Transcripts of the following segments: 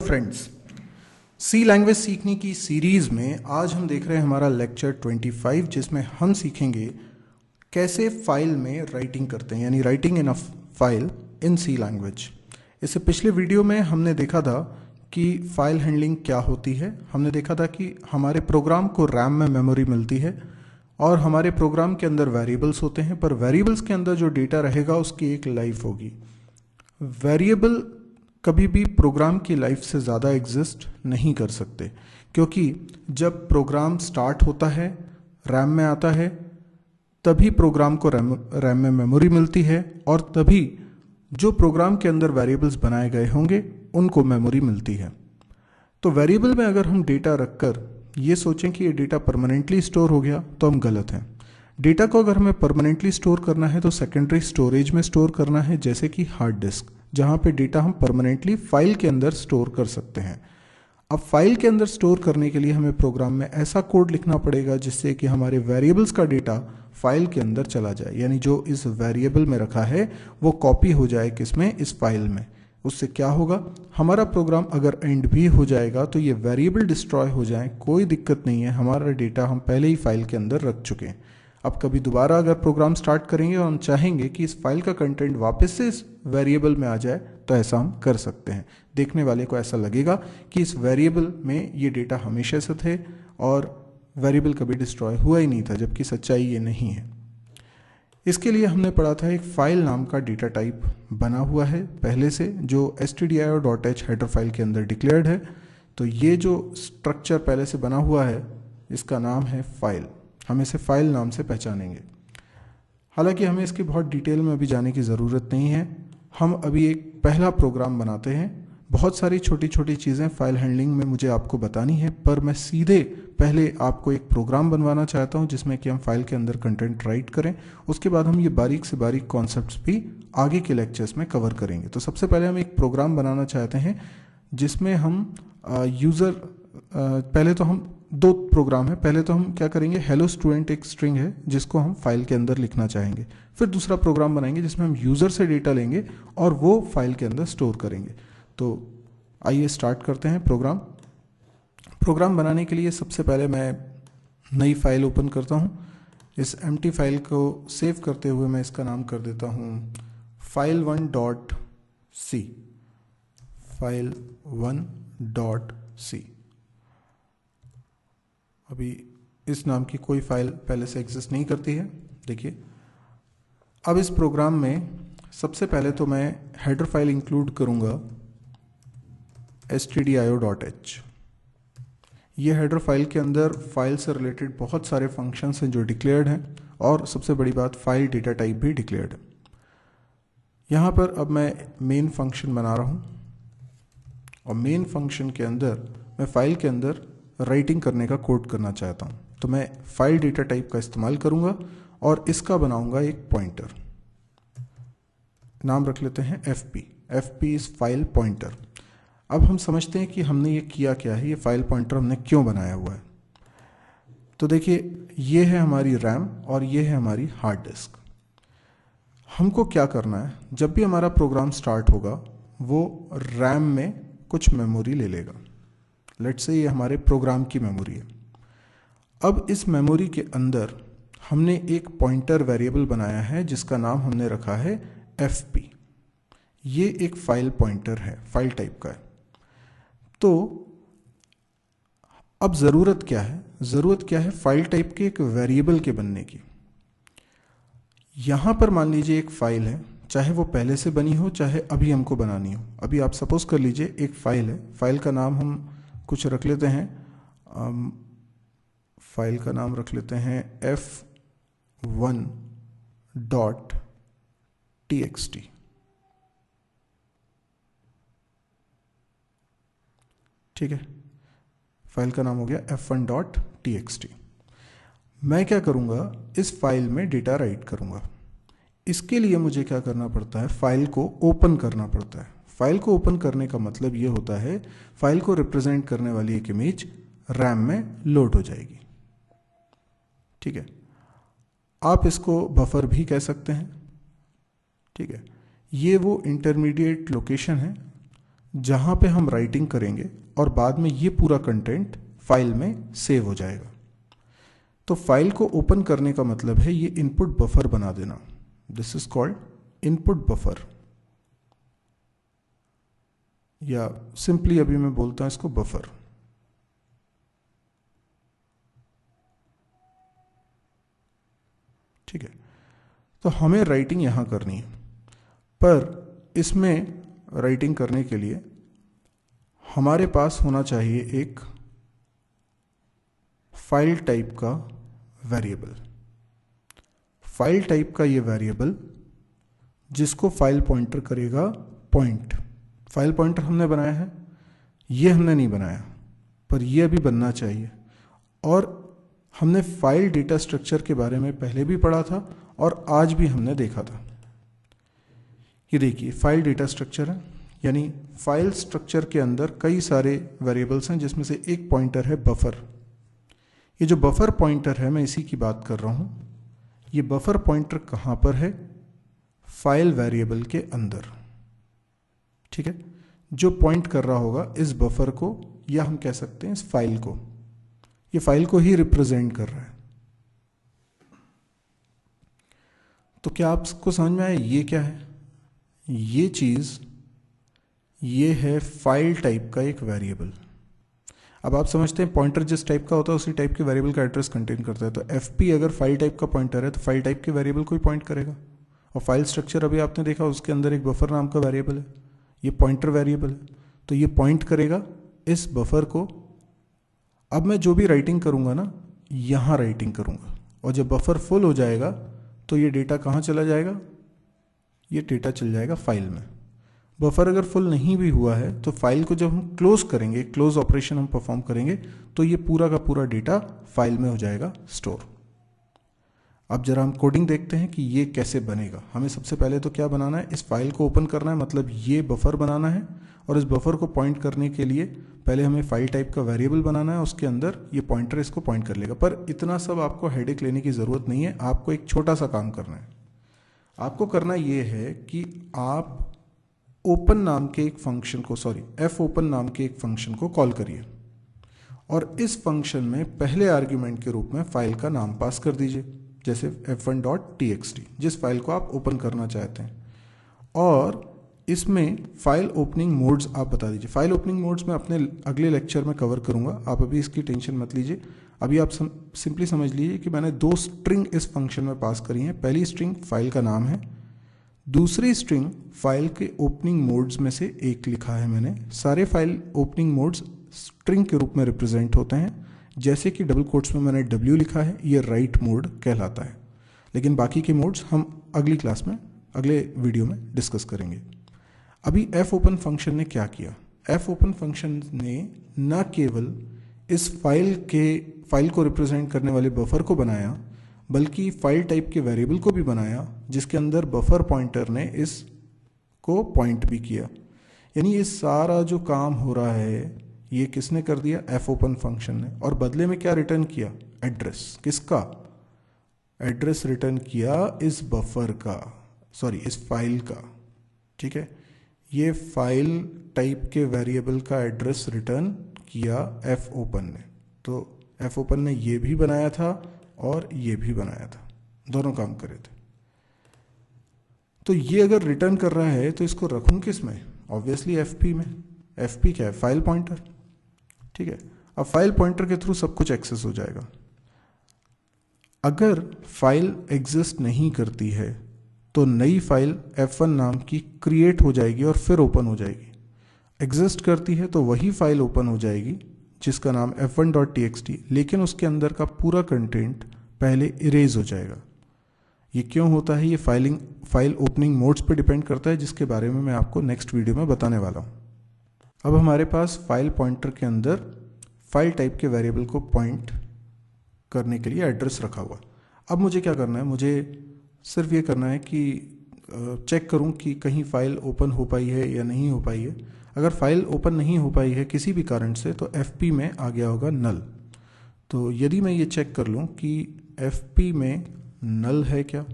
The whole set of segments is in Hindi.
फ्रेंड्स, सी लैंग्वेज सीखने की सीरीज़ में आज हम देख रहे हैं हमारा लेक्चर 25, जिसमें हम सीखेंगे कैसे फाइल में राइटिंग करते हैं, यानी writing in a file in C language. इससे पिछले वीडियो में हमने देखा था कि फाइल हैंडलिंग क्या होती है। हमने देखा था कि हमारे प्रोग्राम को रैम में मेमोरी मिलती है और हमारे प्रोग्राम के अंदर वेरिएबल्स होते हैं, पर वेरिएबल्स के अंदर जो डेटा रहेगा उसकी एक लाइफ होगी। वेरिएबल कभी भी प्रोग्राम की लाइफ से ज़्यादा एग्जिस्ट नहीं कर सकते, क्योंकि जब प्रोग्राम स्टार्ट होता है, रैम में आता है, तभी प्रोग्राम को रैम में मेमोरी मिलती है और तभी जो प्रोग्राम के अंदर वेरिएबल्स बनाए गए होंगे उनको मेमोरी मिलती है। तो वेरिएबल में अगर हम डेटा रखकर ये सोचें कि ये डेटा परमानेंटली स्टोर हो गया तो हम गलत हैं। डेटा को अगर हमें परमानेंटली स्टोर करना है तो सेकेंडरी स्टोरेज में स्टोर करना है, जैसे कि हार्ड डिस्क, जहाँ पे डेटा हम परमानेंटली फाइल के अंदर स्टोर कर सकते हैं। अब फाइल के अंदर स्टोर करने के लिए हमें प्रोग्राम में ऐसा कोड लिखना पड़ेगा जिससे कि हमारे वेरिएबल्स का डेटा फाइल के अंदर चला जाए, यानी जो इस वेरिएबल में रखा है वो कॉपी हो जाए किसमें, इस फाइल में। उससे क्या होगा, हमारा प्रोग्राम अगर एंड भी हो जाएगा तो ये वेरिएबल डिस्ट्रॉय हो जाए, कोई दिक्कत नहीं है, हमारा डेटा हम पहले ही फाइल के अंदर रख चुके हैं। अब कभी दोबारा अगर प्रोग्राम स्टार्ट करेंगे और हम चाहेंगे कि इस फाइल का कंटेंट वापस से इस वेरिएबल में आ जाए तो ऐसा हम कर सकते हैं। देखने वाले को ऐसा लगेगा कि इस वेरिएबल में ये डेटा हमेशा से थे और वेरिएबल कभी डिस्ट्रॉय हुआ ही नहीं था, जबकि सच्चाई ये नहीं है। इसके लिए हमने पढ़ा था एक फाइल नाम का डेटा टाइप बना हुआ है पहले से, जो stdio.h हेडर फाइल के अंदर डिक्लेयर्ड है। तो ये जो स्ट्रक्चर पहले से बना हुआ है इसका नाम है फाइल। हम इसे फाइल नाम से पहचानेंगे। हालांकि हमें इसकी बहुत डिटेल में अभी जाने की ज़रूरत नहीं है। हम अभी एक पहला प्रोग्राम बनाते हैं। बहुत सारी छोटी छोटी चीज़ें फाइल हैंडलिंग में मुझे आपको बतानी है, पर मैं सीधे पहले आपको एक प्रोग्राम बनवाना चाहता हूं जिसमें कि हम फाइल के अंदर कंटेंट राइट करें। उसके बाद हम ये बारीक से बारीक कॉन्सेप्ट्स भी आगे के लेक्चर्स में कवर करेंगे। तो सबसे पहले हम एक प्रोग्राम बनाना चाहते हैं जिसमें हम पहले तो हम दो प्रोग्राम है। पहले तो हम क्या करेंगे, हेलो स्टूडेंट एक स्ट्रिंग है जिसको हम फाइल के अंदर लिखना चाहेंगे। फिर दूसरा प्रोग्राम बनाएंगे जिसमें हम यूज़र से डेटा लेंगे और वो फाइल के अंदर स्टोर करेंगे। तो आइए स्टार्ट करते हैं प्रोग्राम बनाने के लिए सबसे पहले मैं नई फाइल ओपन करता हूँ। इस एम्प्टी फाइल को सेव करते हुए मैं इसका नाम कर देता हूँ file1.c। file1.c। अभी इस नाम की कोई फाइल पहले से एग्जिस्ट नहीं करती है। देखिए, अब इस प्रोग्राम में सबसे पहले तो मैं हेडर फाइल इंक्लूड करूंगा stdio.h। ये हेडर फाइल के अंदर फाइल से रिलेटेड बहुत सारे फंक्शंस हैं जो डिक्लेयर्ड हैं, और सबसे बड़ी बात फाइल डेटा टाइप भी डिक्लेयर्ड है। यहाँ पर अब मैं मेन फंक्शन बना रहा हूँ और मेन फंक्शन के अंदर मैं फाइल के अंदर राइटिंग करने का कोड करना चाहता हूँ। तो मैं फाइल डेटा टाइप का इस्तेमाल करूँगा और इसका बनाऊँगा एक पॉइंटर। नाम रख लेते हैं fp। fp is file pointer. अब हम समझते हैं कि हमने ये किया क्या है, ये फाइल पॉइंटर हमने क्यों बनाया हुआ है। तो देखिए, ये है हमारी रैम और ये है हमारी हार्ड डिस्क। हमको क्या करना है, जब भी हमारा प्रोग्राम स्टार्ट होगा वो रैम में कुछ मेमोरी ले लेगा। लेट्स से ये हमारे प्रोग्राम की मेमोरी है। अब इस मेमोरी के अंदर हमने एक पॉइंटर वेरिएबल बनाया है जिसका नाम हमने रखा है fp। ये एक फाइल पॉइंटर है, फाइल टाइप का है। तो अब ज़रूरत क्या है, फाइल टाइप के एक वेरिएबल के बनने की। यहां पर मान लीजिए एक फाइल है, चाहे वो पहले से बनी हो चाहे अभी हमको बनानी हो। अभी आप सपोज कर लीजिए एक फाइल है, फाइल का नाम हम कुछ रख लेते हैं, फाइल का नाम रख लेते हैं f1.txt। ठीक है, फाइल का नाम हो गया f1.txt। मैं क्या करूंगा, इस फाइल में डेटा राइट करूंगा। इसके लिए मुझे क्या करना पड़ता है, फाइल को ओपन करना पड़ता है। फाइल को ओपन करने का मतलब ये होता है फाइल को रिप्रेजेंट करने वाली एक इमेज रैम में लोड हो जाएगी। ठीक है, आप इसको बफर भी कह सकते हैं। ठीक है, ये वो इंटरमीडिएट लोकेशन है जहाँ पे हम राइटिंग करेंगे और बाद में ये पूरा कंटेंट फाइल में सेव हो जाएगा। तो फाइल को ओपन करने का मतलब है ये इनपुट बफर बना देना। This is called input buffer, या सिंपली अभी मैं बोलता हूं इसको बफर। ठीक है, तो हमें राइटिंग यहां करनी है, पर इसमें राइटिंग करने के लिए हमारे पास होना चाहिए एक फाइल टाइप का वेरिएबल। फाइल टाइप का ये वेरिएबल जिसको फाइल पॉइंटर करेगा पॉइंट। फाइल पॉइंटर हमने बनाया है, ये हमने नहीं बनाया, पर ये अभी बनना चाहिए। और हमने फाइल डेटा स्ट्रक्चर के बारे में पहले भी पढ़ा था और आज भी हमने देखा था। ये देखिए फाइल डेटा स्ट्रक्चर है, यानी फाइल स्ट्रक्चर के अंदर कई सारे वेरिएबल्स हैं जिसमें से एक पॉइंटर है बफर। ये जो बफर पॉइंटर है मैं इसी की बात कर रहा हूं। ये बफर पॉइंटर कहां पर है? फाइल वेरिएबल के अंदर। ठीक है, जो पॉइंट कर रहा होगा इस बफर को, या हम कह सकते हैं इस फाइल को। ये फाइल को ही रिप्रेजेंट कर रहा है। तो क्या आपको समझ में आया ये क्या है? ये चीज ये है फाइल टाइप का एक वेरिएबल। अब आप समझते हैं पॉइंटर जिस टाइप का होता है उसी टाइप के वेरिएबल का एड्रेस कंटेन करता है। तो एफपी अगर फाइल टाइप का पॉइंटर है तो फाइल टाइप के वेरिएबल को ही पॉइंट करेगा। और फाइल स्ट्रक्चर अभी आपने देखा उसके अंदर एक बफर नाम का वेरिएबल है, ये पॉइंटर वेरिएबल है, तो ये पॉइंट करेगा इस बफर को। अब मैं जो भी राइटिंग करूंगा ना, यहां राइटिंग करूंगा, और जब बफर फुल हो जाएगा तो ये डेटा कहां चला जाएगा? ये डेटा चल जाएगा फाइल में। बफर अगर फुल नहीं भी हुआ है तो फाइल को जब हम क्लोज करेंगे, क्लोज ऑपरेशन हम परफॉर्म करेंगे, तो ये पूरा का पूरा डेटा फाइल में हो जाएगा स्टोर। अब जरा हम कोडिंग देखते हैं कि ये कैसे बनेगा। हमें सबसे पहले तो क्या बनाना है? इस फाइल को ओपन करना है, मतलब ये बफर बनाना है, और इस बफर को पॉइंट करने के लिए पहले हमें फाइल टाइप का वेरिएबल बनाना है, उसके अंदर ये पॉइंटर इसको पॉइंट कर लेगा। पर इतना सब आपको हेडेक लेने की जरूरत नहीं है। आपको एक छोटा सा काम करना है। आपको करना ये है कि आप ओपन नाम के एक फंक्शन को, एफ ओपन नाम के एक फंक्शन को कॉल करिए, और इस फंक्शन में पहले आर्ग्यूमेंट के रूप में फाइल का नाम पास कर दीजिए, जैसे f1.txt, जिस फाइल को आप ओपन करना चाहते हैं। और इसमें फाइल ओपनिंग मोड्स आप बता दीजिए। फाइल ओपनिंग मोड्स मैं अपने अगले लेक्चर में कवर करूंगा, आप अभी इसकी टेंशन मत लीजिए। अभी आप सिंपली समझ लीजिए कि मैंने 2 स्ट्रिंग इस फंक्शन में पास करी हैं। पहली स्ट्रिंग फाइल का नाम है, दूसरी स्ट्रिंग फाइल के ओपनिंग मोड्स में से एक लिखा है मैंने। सारे फाइल ओपनिंग मोड्स स्ट्रिंग के रूप में रिप्रेजेंट होते हैं, जैसे कि डबल कोट्स में मैंने W लिखा है, ये राइट मोड कहलाता है। लेकिन बाकी के मोड्स हम अगली क्लास में, अगले वीडियो में डिस्कस करेंगे। अभी एफ ओपन फंक्शन ने क्या किया? एफ ओपन फंक्शन ने न केवल इस फाइल को रिप्रेजेंट करने वाले बफर को बनाया, बल्कि फाइल टाइप के वेरिएबल को भी बनाया, जिसके अंदर बफर पॉइंटर ने इसको पॉइंट भी किया। यानी ये सारा जो काम हो रहा है ये किसने कर दिया? एफ ओपन फंक्शन ने। और बदले में क्या रिटर्न किया? एड्रेस। किसका? एड्रेस रिटर्न किया इस बफर का, इस फाइल का। ठीक है, ये फाइल टाइप के वेरिएबल का एड्रेस रिटर्न किया एफ ओपन ने। तो एफ ओपन ने ये भी बनाया था और ये भी बनाया था, दोनों काम करे थे। तो ये अगर रिटर्न कर रहा है तो इसको रखूं किस में? ऑब्वियसली एफपी में। एफपी क्या है? File pointer. ठीक है, अब फाइल पॉइंटर के थ्रू सब कुछ एक्सेस हो जाएगा। अगर फाइल एग्जिस्ट नहीं करती है तो नई फाइल f1 नाम की क्रिएट हो जाएगी और फिर ओपन हो जाएगी। एग्जिस्ट करती है तो वही फाइल ओपन हो जाएगी जिसका नाम f1.txt, लेकिन उसके अंदर का पूरा कंटेंट पहले इरेज हो जाएगा। ये क्यों होता है? ये फाइल ओपनिंग मोड्स पे डिपेंड करता है, जिसके बारे में मैं आपको नेक्स्ट वीडियो में बताने वाला हूँ। अब हमारे पास फाइल पॉइंटर के अंदर फाइल टाइप के वेरिएबल को पॉइंट करने के लिए एड्रेस रखा हुआ। अब मुझे क्या करना है? मुझे सिर्फ ये करना है कि चेक करूं कि कहीं फाइल ओपन हो पाई है या नहीं हो पाई है। अगर फाइल ओपन नहीं हो पाई है किसी भी कारण से तो एफपी में आ गया होगा नल। तो यदि मैं ये चेक कर लूं कि एफपी में नल है क्या,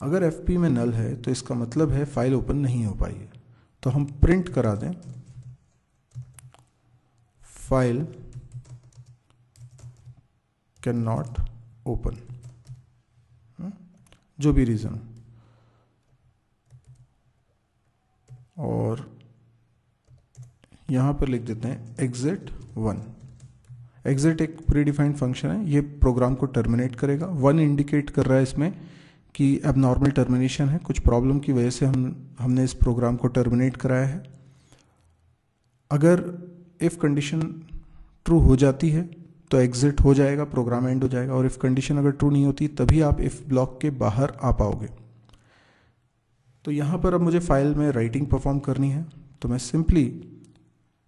अगर एफपी में नल है तो इसका मतलब है फाइल ओपन नहीं हो पाई है। तो तो हम प्रिंट करा दें फाइल कैन नॉट ओपन, जो भी रीज़न, और यहाँ पर लिख देते हैं एग्जिट 1। एग्जिट एक प्री डिफाइंड फंक्शन है, ये प्रोग्राम को टर्मिनेट करेगा। 1 इंडिकेट कर रहा है इसमें कि एबनॉर्मल टर्मिनेशन है, कुछ प्रॉब्लम की वजह से हमने इस प्रोग्राम को टर्मिनेट कराया है। अगर इफ़ कंडीशन ट्रू हो जाती है तो एग्जिट हो जाएगा, प्रोग्राम एंड हो जाएगा, और इफ़ कंडीशन अगर ट्रू नहीं होती तभी आप इफ़ ब्लॉक के बाहर आ पाओगे। तो यहाँ पर अब मुझे फाइल में राइटिंग परफॉर्म करनी है, तो मैं सिंपली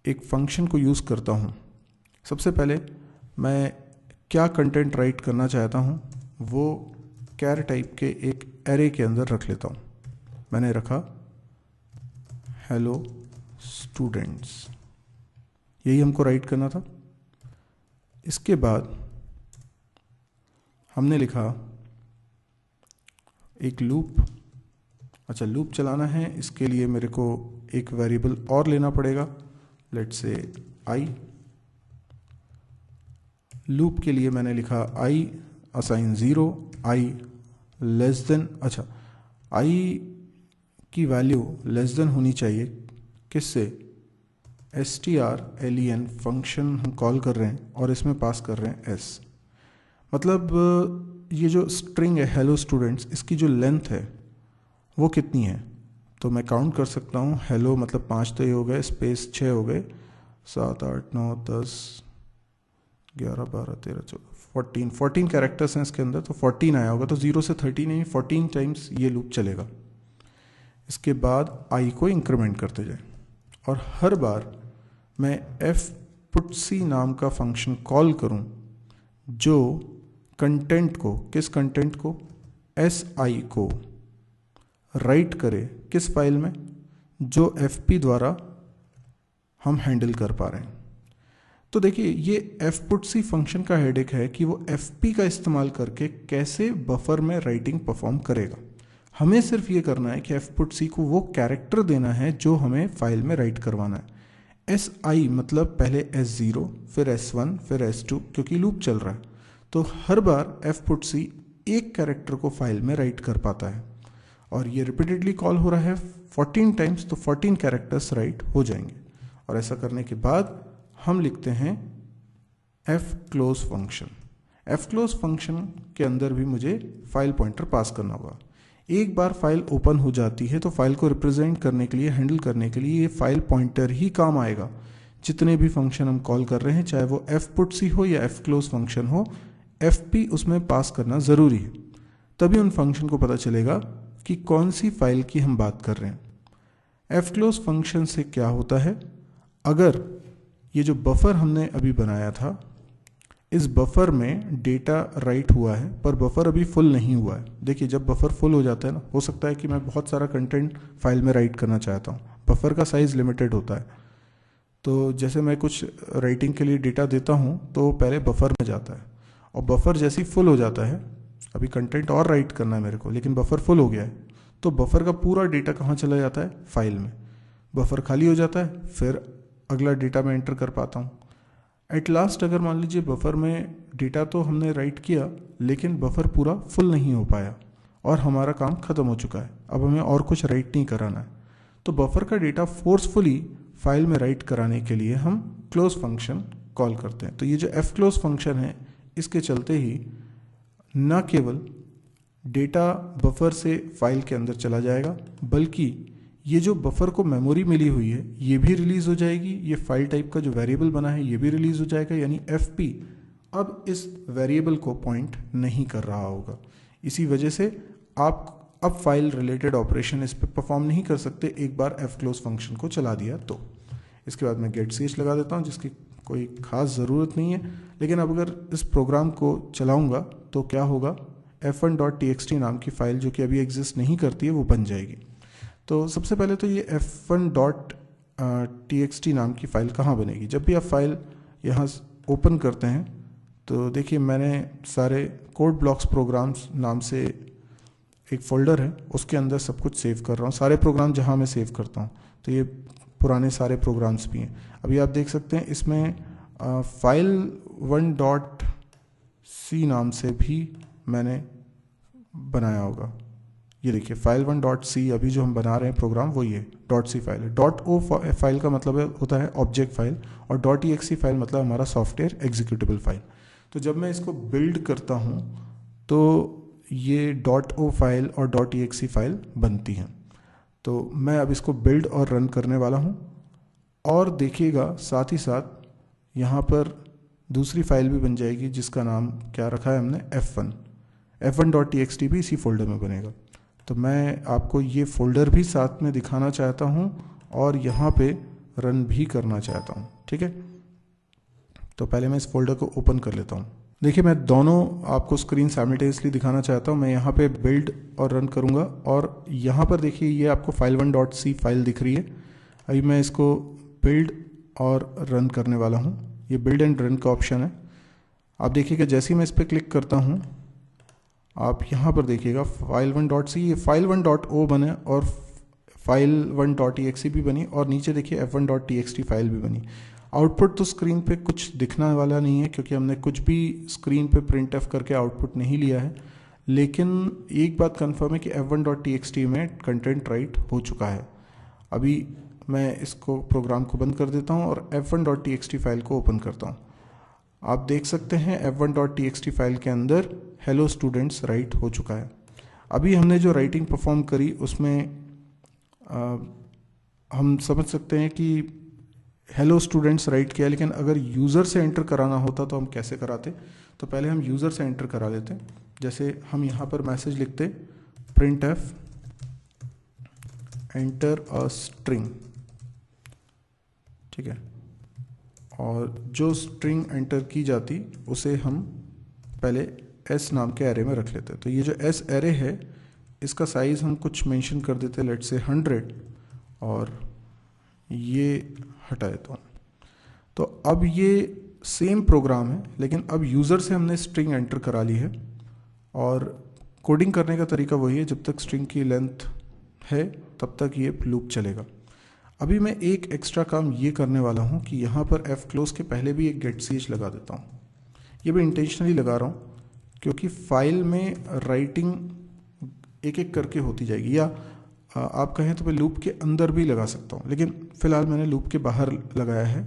एक फंक्शन को यूज़ करता हूँ। सबसे पहले मैं क्या कंटेंट राइट करना चाहता हूँ वो कैर टाइप के एक एरे के अंदर रख लेता हूँ। मैंने रखा हेलो स्टूडेंट्स, यही हमको राइट करना था। इसके बाद हमने लिखा एक लूप। अच्छा, लूप चलाना है, इसके लिए मेरे को एक वेरिएबल और लेना पड़ेगा, लेट्स से आई। लूप के लिए मैंने लिखा I assign 0, I less than, अच्छा आई की वैल्यू लेस देन होनी चाहिए किससे, strlen फंक्शन हम कॉल कर रहे हैं और इसमें पास कर रहे हैं s। मतलब ये जो स्ट्रिंग है हेलो स्टूडेंट्स, इसकी जो लेंथ है वो कितनी है, तो मैं काउंट कर सकता हूँ। हेलो मतलब 5 तो ये हो गए, स्पेस 6 हो गए, 7 8 9 10 11 12 13 14 14 कैरेक्टर्स हैं इसके अंदर, तो 14 आया होगा। तो 0 से 13 नहीं, 14 टाइम्स ये लूप चलेगा। इसके बाद आई को इंक्रीमेंट करते जाए और हर बार मैं fputc नाम का फंक्शन कॉल करूं जो कंटेंट को, किस कंटेंट को, si को राइट करे किस फाइल में, जो fp द्वारा हम हैंडल कर पा रहे हैं। तो देखिए ये fputc फंक्शन का हेडेक है कि वो fp का इस्तेमाल करके कैसे बफर में राइटिंग परफॉर्म करेगा। हमें सिर्फ ये करना है कि fputc को वो कैरेक्टर देना है जो हमें फाइल में राइट करवाना है। si मतलब पहले s0 फिर s1 फिर s2, क्योंकि लूप चल रहा है तो हर बार fputc एक कैरेक्टर को फाइल में राइट कर पाता है, और ये रिपीटेडली कॉल हो रहा है 14 टाइम्स, तो 14 कैरेक्टर्स राइट हो जाएंगे। और ऐसा करने के बाद हम लिखते हैं fclose फंक्शन। fclose फंक्शन के अंदर भी मुझे फाइल पॉइंटर पास करना होगा। एक बार फाइल ओपन हो जाती है तो फाइल को रिप्रेजेंट करने के लिए, हैंडल करने के लिए ये फाइल पॉइंटर ही काम आएगा। जितने भी फंक्शन हम कॉल कर रहे हैं, चाहे वो fputc हो या fclose फंक्शन हो, fp उसमें पास करना ज़रूरी है, तभी उन फंक्शन को पता चलेगा कि कौन सी फाइल की हम बात कर रहे हैं। fclose फंक्शन से क्या होता है, अगर ये जो बफर हमने अभी बनाया था, इस बफर में डेटा राइट हुआ है पर बफर अभी फुल नहीं हुआ है। देखिए जब बफर फुल हो जाता है ना, हो सकता है कि मैं बहुत सारा कंटेंट फाइल में राइट करना चाहता हूँ, बफर का साइज़ लिमिटेड होता है। तो जैसे मैं कुछ राइटिंग के लिए डेटा देता हूँ तो पहले बफर में जाता है, और बफर जैसे ही फुल हो जाता है, अभी कंटेंट और राइट करना है मेरे को लेकिन बफर फुल हो गया है, तो बफर का पूरा डेटा कहाँ चला जाता है, फाइल में। बफर खाली हो जाता है, फिर अगला डेटा मैं एंटर कर पाता हूँ। एट लास्ट अगर मान लीजिए बफर में डेटा तो हमने राइट किया लेकिन बफर पूरा फुल नहीं हो पाया और हमारा काम ख़त्म हो चुका है, अब हमें और कुछ राइट नहीं कराना है, तो बफर का डेटा फोर्सफुली फाइल में राइट कराने के लिए हम क्लोज फंक्शन कॉल करते हैं। तो ये जो fclose फंक्शन है, इसके चलते ही न केवल डेटा बफर से फाइल के अंदर चला जाएगा, बल्कि ये जो बफर को मेमोरी मिली हुई है ये भी रिलीज़ हो जाएगी, ये फाइल टाइप का जो वेरिएबल बना है ये भी रिलीज़ हो जाएगा, यानी fp अब इस वेरिएबल को पॉइंट नहीं कर रहा होगा। इसी वजह से आप अब फाइल रिलेटेड ऑपरेशन इस पर परफॉर्म नहीं कर सकते एक बार fclose फंक्शन को चला दिया तो। इसके बाद मैं गेट ch लगा देता हूँ, जिसकी कोई ख़ास ज़रूरत नहीं है, लेकिन अब अगर इस प्रोग्राम को चलाऊँगा तो क्या होगा, f1.txt नाम की फ़ाइल जो कि अभी एग्जिस्ट नहीं करती है वो बन जाएगी। तो सबसे पहले तो ये f1.txt नाम की फ़ाइल कहाँ बनेगी, जब भी आप फाइल यहाँ ओपन करते हैं तो देखिए मैंने सारे कोड ब्लॉक्स प्रोग्राम्स नाम से एक फोल्डर है उसके अंदर सब कुछ सेव कर रहा हूँ, सारे प्रोग्राम जहाँ मैं सेव करता हूँ। तो ये पुराने सारे प्रोग्राम्स भी हैं। अभी आप देख सकते हैं इसमें फाइल 1.c नाम से भी मैंने बनाया होगा। ये देखिए file1.c अभी जो हम बना रहे हैं प्रोग्राम वो ये .c फाइल है। .o फाइल का मतलब होता है ऑब्जेक्ट फाइल, और .exe फाइल मतलब हमारा सॉफ्टवेयर एग्जीक्यूटेबल फाइल। तो जब मैं इसको बिल्ड करता हूँ तो ये .o फाइल और .exe फाइल बनती हैं। तो मैं अब इसको बिल्ड और रन करने वाला हूँ, और देखिएगा साथ ही साथ यहाँ पर दूसरी फाइल भी बन जाएगी जिसका नाम क्या रखा है हमने, f1.txt भी इसी फोल्डर में बनेगा। तो मैं आपको ये फोल्डर भी साथ में दिखाना चाहता हूँ और यहाँ पे रन भी करना चाहता हूँ, ठीक है। तो पहले मैं इस फोल्डर को ओपन कर लेता हूँ। देखिए मैं दोनों आपको स्क्रीन साइमल्टेनियसली दिखाना चाहता हूँ। मैं यहाँ पे बिल्ड और रन करूँगा, और यहाँ पर देखिए ये आपको file1.c फाइल दिख रही है। अभी मैं इसको बिल्ड और रन करने वाला हूँ। ये बिल्ड एंड रन का ऑप्शन है। आप देखिएगा जैसे ही मैं इस पर क्लिक करता हूँ, आप यहाँ पर देखिएगा file1.c, ये file1.o बने और file1.exe भी बनी, और नीचे देखिए f1.txt फाइल भी बनी। आउटपुट तो स्क्रीन पे कुछ दिखने वाला नहीं है क्योंकि हमने कुछ भी स्क्रीन पे प्रिंट एफ करके आउटपुट नहीं लिया है, लेकिन एक बात कंफर्म है कि f1.txt में कंटेंट राइट हो चुका है। अभी मैं इसको प्रोग्राम को बंद कर देता हूँ और f1.txt फाइल को ओपन करता हूँ। आप देख सकते हैं f1.txt फाइल के अंदर हेलो स्टूडेंट्स राइट हो चुका है। अभी हमने जो राइटिंग परफॉर्म करी उसमें हम समझ सकते हैं कि हेलो स्टूडेंट्स राइट किया, लेकिन अगर यूज़र से एंटर कराना होता तो हम कैसे कराते। तो पहले हम यूज़र से एंटर करा लेते। जैसे हम यहाँ पर मैसेज लिखते print F enter a string, ठीक है, और जो स्ट्रिंग एंटर की जाती उसे हम पहले एस नाम के एरे में रख लेते। तो ये जो एस एरे है इसका साइज़ हम कुछ मेंशन कर देते, लेट से 100, और ये हटा देता हूँ। तो अब ये सेम प्रोग्राम है, लेकिन अब यूज़र से हमने स्ट्रिंग एंटर करा ली है, और कोडिंग करने का तरीका वही है, जब तक स्ट्रिंग की लेंथ है तब तक ये लूप चलेगा। अभी मैं एक एक्स्ट्रा काम ये करने वाला हूँ कि यहाँ पर एफ क्लोज के पहले भी एक गेट ch लगा देता हूँ। ये मैं इंटेंशनली लगा रहा हूँ क्योंकि फाइल में राइटिंग एक एक करके होती जाएगी, या आप कहें तो मैं लूप के अंदर भी लगा सकता हूँ, लेकिन फिलहाल मैंने लूप के बाहर लगाया है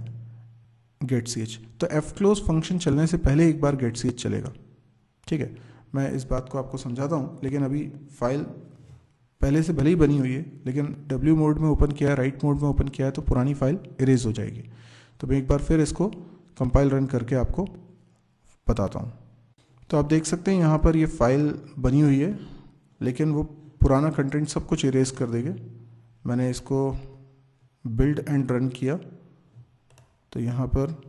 गेट ch। तो एफ क्लोज फंक्शन चलने से पहले एक बार गेट ch चलेगा, ठीक है। मैं इस बात को आपको समझाता हूँ, लेकिन अभी फाइल पहले से भले ही बनी हुई है, लेकिन W मोड में ओपन किया है, राइट मोड में ओपन किया है, तो पुरानी फाइल इरेज हो जाएगी। तो मैं एक बार फिर इसको कंपाइल रन करके आपको बताता हूँ। तो आप देख सकते हैं यहाँ पर ये फाइल बनी हुई है, लेकिन वो पुराना कंटेंट सब कुछ इरेज कर देंगे। मैंने इसको बिल्ड एंड रन किया तो यहाँ पर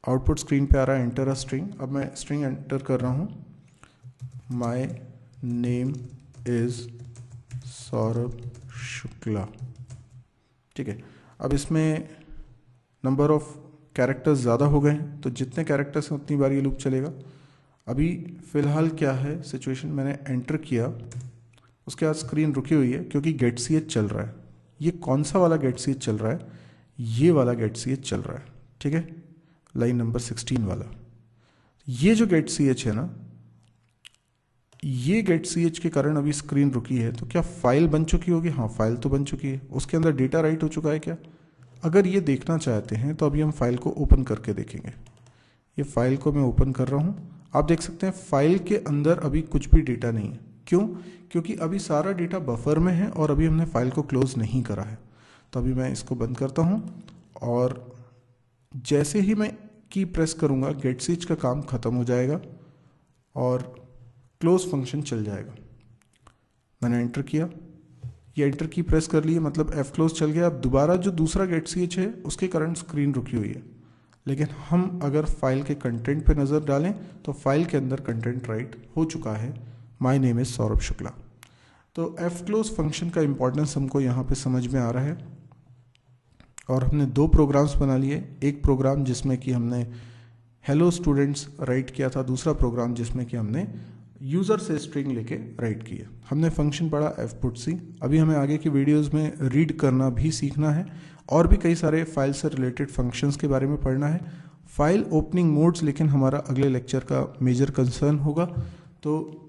आउटपुट स्क्रीन पे आ रहा है एंटर अ स्ट्रिंग। अब मैं स्ट्रिंग एंटर कर रहा हूँ, my name is Saurabh Shukla, ठीक है। अब इसमें नंबर ऑफ कैरेक्टर्स ज़्यादा हो गए हैं, तो जितने कैरेक्टर्स हैं उतनी बार ये लूप चलेगा। अभी फ़िलहाल क्या है सिचुएशन, मैंने एंटर किया, उसके बाद स्क्रीन रुकी हुई है क्योंकि गेट ch चल रहा है। ये कौन सा वाला गेट ch चल रहा है, ये वाला गेट ch चल रहा है, ठीक है, लाइन नंबर 16 वाला। ये जो गेट ch है ना, ये गेट ch के कारण अभी स्क्रीन रुकी है। तो क्या फाइल बन चुकी होगी? हाँ, फाइल तो बन चुकी है। उसके अंदर डेटा राइट हो चुका है क्या? अगर ये देखना चाहते हैं तो अभी हम फाइल को ओपन करके देखेंगे। ये फाइल को मैं ओपन कर रहा हूँ। आप देख सकते हैं फाइल के अंदर अभी कुछ भी डेटा नहीं है। क्यों? क्योंकि अभी सारा डेटा बफर में है और अभी हमने फाइल को क्लोज नहीं करा है। तो अभी मैं इसको बंद करता हूँ, और जैसे ही मैं की प्रेस करूँगा गेट ch का काम ख़त्म हो जाएगा और क्लोज फंक्शन चल जाएगा। मैंने एंटर किया, ये एंटर की प्रेस कर लिए, मतलब एफ क्लोज चल गया। अब दोबारा जो दूसरा गेट ch है उसके कारण स्क्रीन रुकी हुई है, लेकिन हम अगर फाइल के कंटेंट पे नज़र डालें तो फाइल के अंदर कंटेंट राइट हो चुका है, my name is Saurabh Shukla. तो एफ क्लोज फंक्शन का इंपॉर्टेंस हमको यहाँ पे समझ में आ रहा है, और हमने दो प्रोग्राम्स बना लिए। एक प्रोग्राम जिसमें कि हमने हेलो स्टूडेंट्स राइट किया था, दूसरा प्रोग्राम जिसमें कि हमने यूज़र से स्ट्रिंग लेके राइट की है। हमने फंक्शन पढ़ा fputc। अभी हमें आगे की वीडियोस में रीड करना भी सीखना है और भी कई सारे फाइल से रिलेटेड फंक्शंस के बारे में पढ़ना है। फाइल ओपनिंग मोड्स लेकिन हमारा अगले लेक्चर का मेजर कंसर्न होगा। तो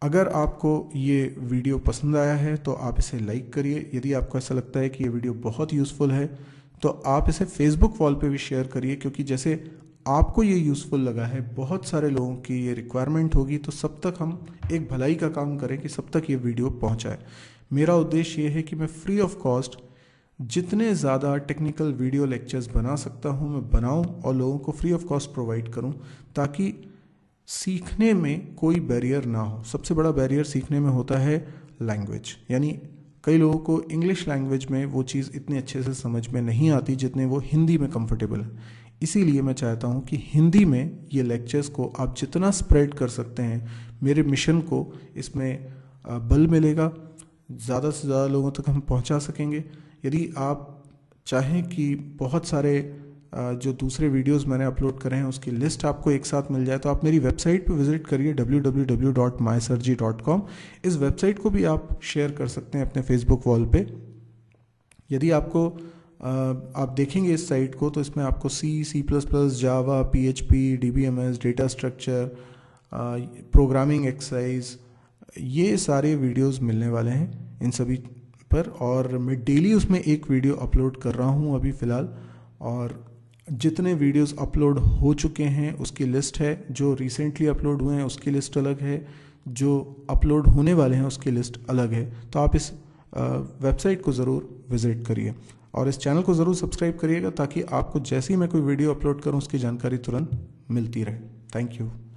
अगर आपको ये वीडियो पसंद आया है तो आप इसे लाइक करिए। यदि आपको ऐसा लगता है कि ये वीडियो बहुत यूज़फुल है तो आप इसे फेसबुक वॉल पे भी शेयर करिए, क्योंकि जैसे आपको ये यूज़फुल लगा है बहुत सारे लोगों की ये रिक्वायरमेंट होगी। तो सब तक हम एक भलाई का काम करें कि सब तक ये वीडियो पहुंचाए। मेरा उद्देश्य ये है कि मैं फ्री ऑफ कॉस्ट जितने ज़्यादा टेक्निकल वीडियो लेक्चर्स बना सकता हूँ मैं बनाऊँ और लोगों को फ्री ऑफ कॉस्ट प्रोवाइड करूँ, ताकि सीखने में कोई बैरियर ना हो। सबसे बड़ा बैरियर सीखने में होता है लैंग्वेज, यानी कई लोगों को इंग्लिश लैंग्वेज में वो चीज़ इतने अच्छे से समझ में नहीं आती जितने वो हिंदी में कंफर्टेबल है। इसीलिए मैं चाहता हूँ कि हिंदी में ये लेक्चर्स को आप जितना स्प्रेड कर सकते हैं, मेरे मिशन को इसमें बल मिलेगा, ज़्यादा से ज़्यादा लोगों तक हम पहुँचा सकेंगे। यदि आप चाहें कि बहुत सारे जो दूसरे वीडियोस मैंने अपलोड करे हैं उसकी लिस्ट आपको एक साथ मिल जाए तो आप मेरी वेबसाइट पर विजिट करिए www.mysirji.com। इस वेबसाइट को भी आप शेयर कर सकते हैं अपने फेसबुक वॉल पे। यदि आपको आप देखेंगे इस साइट को तो इसमें आपको C++, जावा, PHP, DBMS, data structure, programming exercise, ये सारे वीडियोस मिलने वाले हैं इन सभी पर। और मैं डेली उसमें एक वीडियो अपलोड कर रहा हूँ अभी फ़िलहाल, और जितने वीडियोस अपलोड हो चुके हैं उसकी लिस्ट है, जो रिसेंटली अपलोड हुए हैं उसकी लिस्ट अलग है, जो अपलोड होने वाले हैं उसकी लिस्ट अलग है। तो आप इस वेबसाइट को ज़रूर विज़िट करिए और इस चैनल को ज़रूर सब्सक्राइब करिएगा, ताकि आपको जैसे ही मैं कोई वीडियो अपलोड करूं उसकी जानकारी तुरंत मिलती रहे। Thank you.